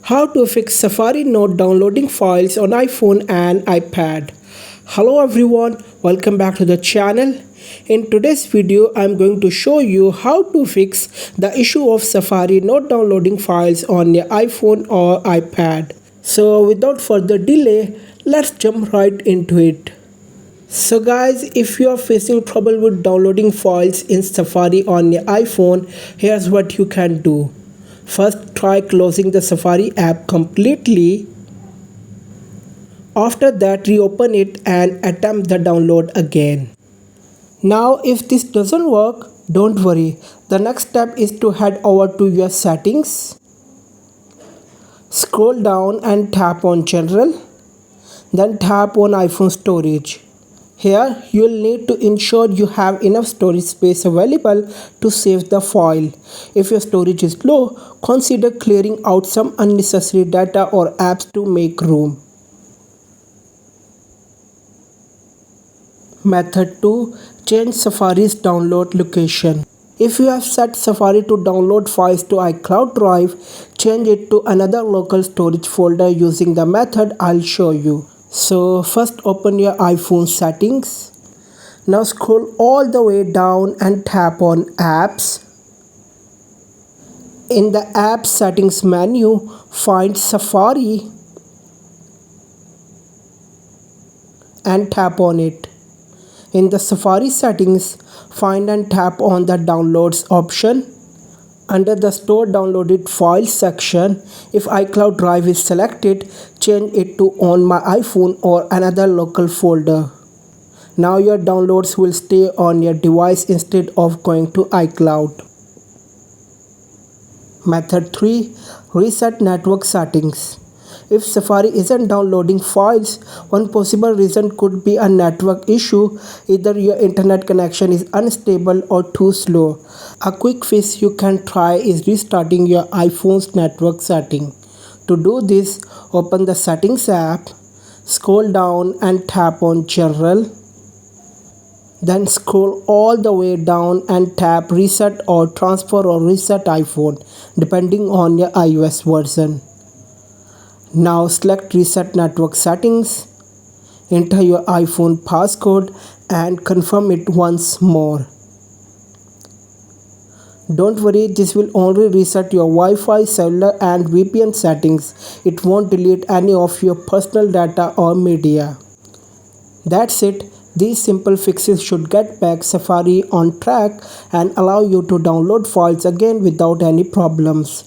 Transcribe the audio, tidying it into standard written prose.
How to fix Safari not downloading files on iPhone and iPad. Hello everyone, welcome back to the channel. In today's video, I'm going to show you how to fix the issue of Safari not downloading files on your iPhone or iPad. So without further delay, let's jump right into it. So guys, if you are facing trouble with downloading files in Safari on your iPhone, here's what you can do. First, try closing the Safari app completely. After that, reopen it and attempt the download again. Now, if this doesn't work, don't worry. The next step is to head over to your settings. Scroll down and tap on General. Then tap on iPhone storage. Here, you will need to ensure you have enough storage space available to save the file. If your storage is low, consider clearing out some unnecessary data or apps to make room. Method 2. Change Safari's download location. If you have set Safari to download files to iCloud Drive, change it to another local storage folder using the method I'll show you. So first open your iPhone settings. Now scroll all the way down and tap on Apps. In the App Settings menu, find Safari and tap on it. In the Safari settings, find and tap on the Downloads option. Under the Store Downloaded Files section, if iCloud Drive is selected, change it to On My iPhone or another local folder. Now your downloads will stay on your device instead of going to iCloud. Method 3. Reset network settings. If Safari isn't downloading files, one possible reason could be a network issue. Either your internet connection is unstable or too slow. A quick fix you can try is restarting your iPhone's network setting. To do this, open the Settings app, scroll down and tap on General. Then scroll all the way down and tap Reset or Transfer or Reset iPhone, depending on your iOS version. Now select Reset Network Settings, enter your iPhone passcode and confirm it once more. Don't worry, this will only reset your Wi-Fi, cellular and VPN settings. It won't delete any of your personal data or media. That's it. These simple fixes should get back Safari on track and allow you to download files again without any problems.